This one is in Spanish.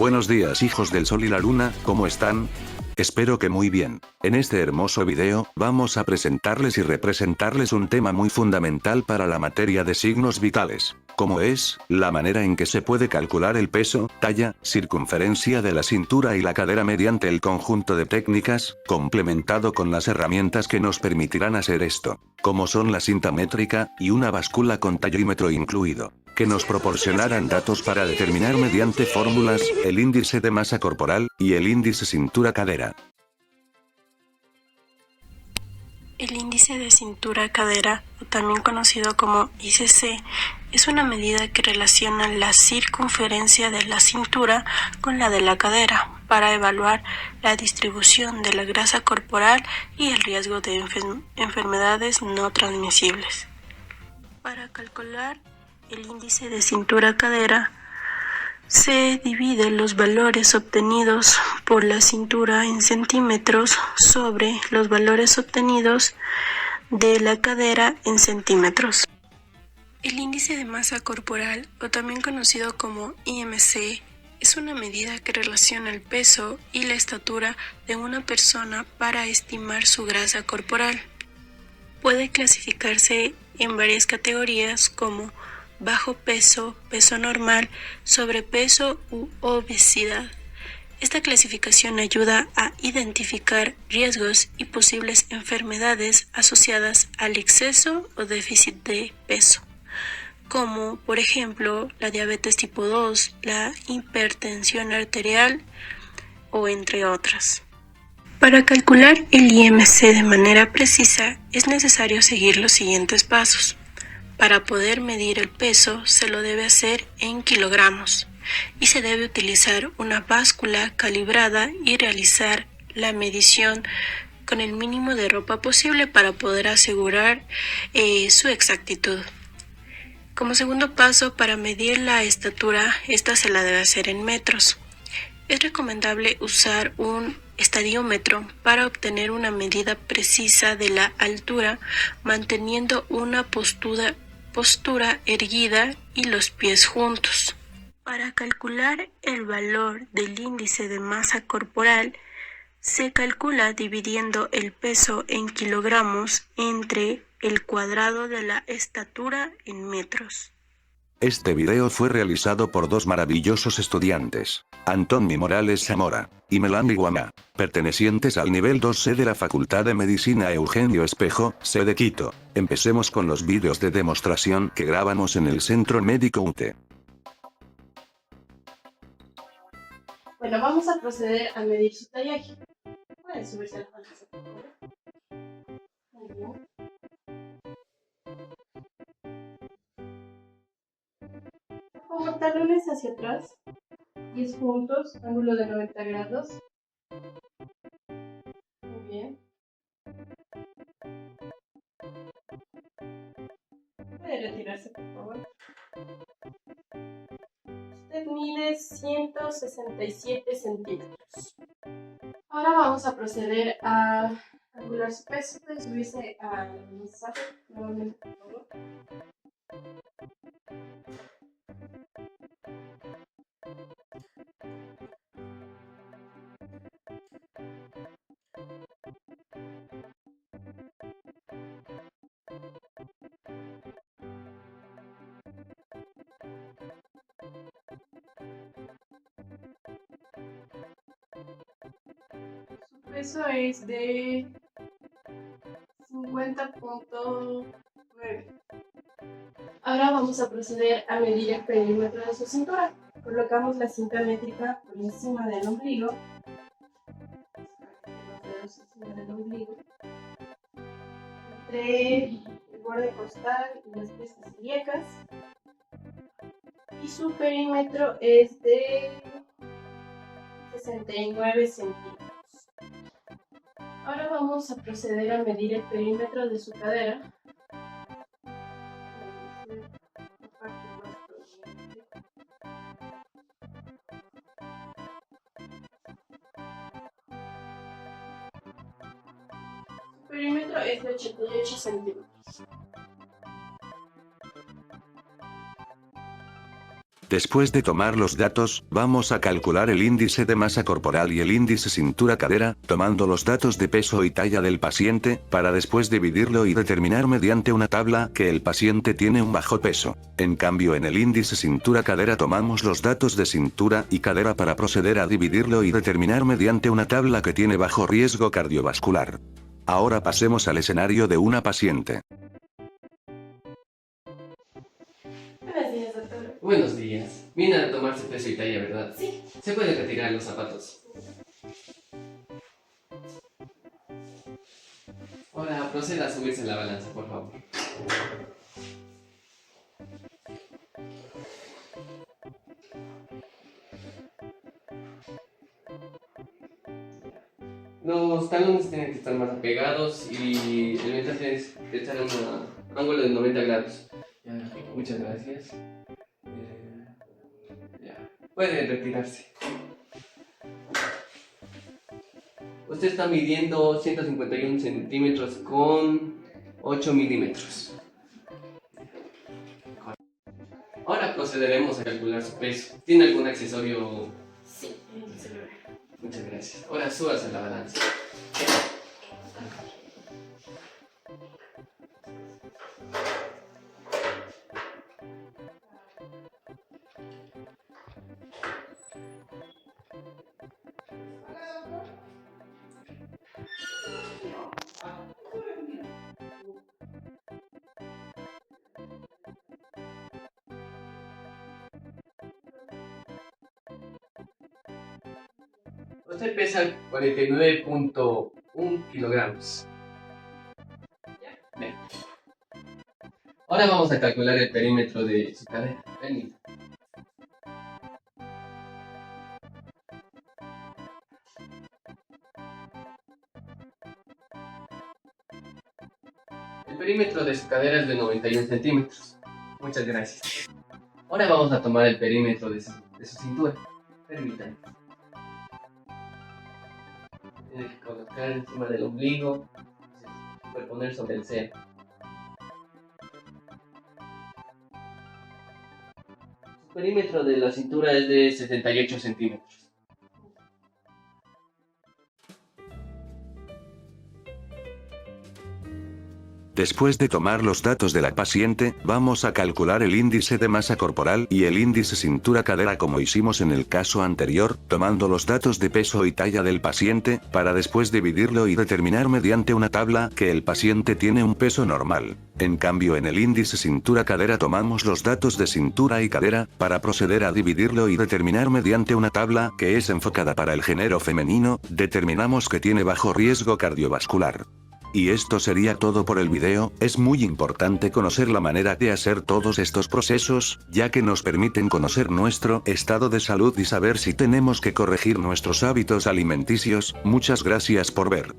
Buenos días hijos del sol y la luna, ¿cómo están? Espero que muy bien. En este hermoso video, vamos a presentarles y representarles un tema muy fundamental para la materia de signos vitales, como es, la manera en que se puede calcular el peso, talla, circunferencia de la cintura y la cadera mediante el conjunto de técnicas, complementado con las herramientas que nos permitirán hacer esto, como son la cinta métrica, y una báscula con tallímetro incluido, que nos proporcionarán datos para determinar mediante fórmulas, el índice de masa corporal, y el índice cintura-cadera. El índice de cintura-cadera, o también conocido como ICC, es una medida que relaciona la circunferencia de la cintura con la de la cadera para evaluar la distribución de la grasa corporal y el riesgo de enfermedades no transmisibles. Para calcular el índice de cintura-cadera, se divide los valores obtenidos por la cintura en centímetros sobre los valores obtenidos de la cadera en centímetros. El índice de masa corporal, o también conocido como IMC, es una medida que relaciona el peso y la estatura de una persona para estimar su grasa corporal. Puede clasificarse en varias categorías como bajo peso, peso normal, sobrepeso u obesidad. Esta clasificación ayuda a identificar riesgos y posibles enfermedades asociadas al exceso o déficit de peso, como por ejemplo la diabetes tipo 2, la hipertensión arterial o entre otras. Para calcular el IMC de manera precisa es necesario seguir los siguientes pasos. Para poder medir el peso se lo debe hacer en kilogramos y se debe utilizar una báscula calibrada y realizar la medición con el mínimo de ropa posible para poder asegurar su exactitud. Como segundo paso, para medir la estatura, esta se la debe hacer en metros. Es recomendable usar un estadiómetro para obtener una medida precisa de la altura, manteniendo una postura erguida y los pies juntos. Para calcular el valor del índice de masa corporal, se calcula dividiendo el peso en kilogramos entre el cuadrado de la estatura en metros. Este video fue realizado por dos maravillosos estudiantes, Antoni Morales Zamora y Melanie Guamá, pertenecientes al nivel 2C de la Facultad de Medicina Eugenio Espejo, sede Quito. Empecemos con los vídeos de demostración que grabamos en el Centro Médico UTE. Bueno, vamos a proceder a medir su tallaje. Pueden subirse las manos, por favor. Muy bien. Pongo talones hacia atrás, pies juntos, ángulo de 90 grados. Muy bien. Puede retirarse, por favor. Usted mide 167 centímetros. Ahora vamos a proceder a calcular su peso. Puede subirse a la mesa nuevamente, por favor. Su peso es de 50.9. Ahora vamos a proceder a medir el perímetro de su cintura. Colocamos la cinta métrica por encima del ombligo. Los dedos encima del ombligo. Entre el borde costal y las piezas ilíacas. Y su perímetro es de 69 centímetros. Ahora vamos a proceder a medir el perímetro de su cadera. Su perímetro es de 88 centímetros. Después de tomar los datos, vamos a calcular el índice de masa corporal y el índice cintura-cadera, tomando los datos de peso y talla del paciente, para después dividirlo y determinar mediante una tabla que el paciente tiene un bajo peso. En cambio, en el índice cintura-cadera tomamos los datos de cintura y cadera para proceder a dividirlo y determinar mediante una tabla que tiene bajo riesgo cardiovascular. Ahora pasemos al escenario de una paciente. Buenos días, doctor. Buenos días. Viene a tomarse peso y talla, ¿verdad? Sí. ¿Se pueden retirar los zapatos? Ahora proceda a subirse en la balanza, por favor. Los talones tienen que estar más apegados y el mental tienes que echar un ángulo de 90 grados. Ya, muchas gracias. Ya, puede retirarse. Usted está midiendo 151 centímetros con 8 milímetros. Ahora procederemos a calcular su peso. ¿Tiene algún accesorio? Sí, el celular. Muchas gracias. Ahora súbase a la balanza. Usted pesa 49.1 kilogramos. Bien. Ahora vamos a calcular el perímetro de su cadera. Permítame. El perímetro de su cadera es de 91 centímetros. Muchas gracias. Ahora vamos a tomar el perímetro de su cintura. Permítame. Tiene que colocar encima del ombligo, superponer sobre el seno. Su perímetro de la cintura es de 68 centímetros. Después de tomar los datos de la paciente, vamos a calcular el índice de masa corporal y el índice cintura-cadera como hicimos en el caso anterior, tomando los datos de peso y talla del paciente, para después dividirlo y determinar mediante una tabla que el paciente tiene un peso normal. En cambio, en el índice cintura-cadera tomamos los datos de cintura y cadera, para proceder a dividirlo y determinar mediante una tabla que es enfocada para el género femenino, determinamos que tiene bajo riesgo cardiovascular. Y esto sería todo por el video. Es muy importante conocer la manera de hacer todos estos procesos, ya que nos permiten conocer nuestro estado de salud y saber si tenemos que corregir nuestros hábitos alimenticios. Muchas gracias por ver.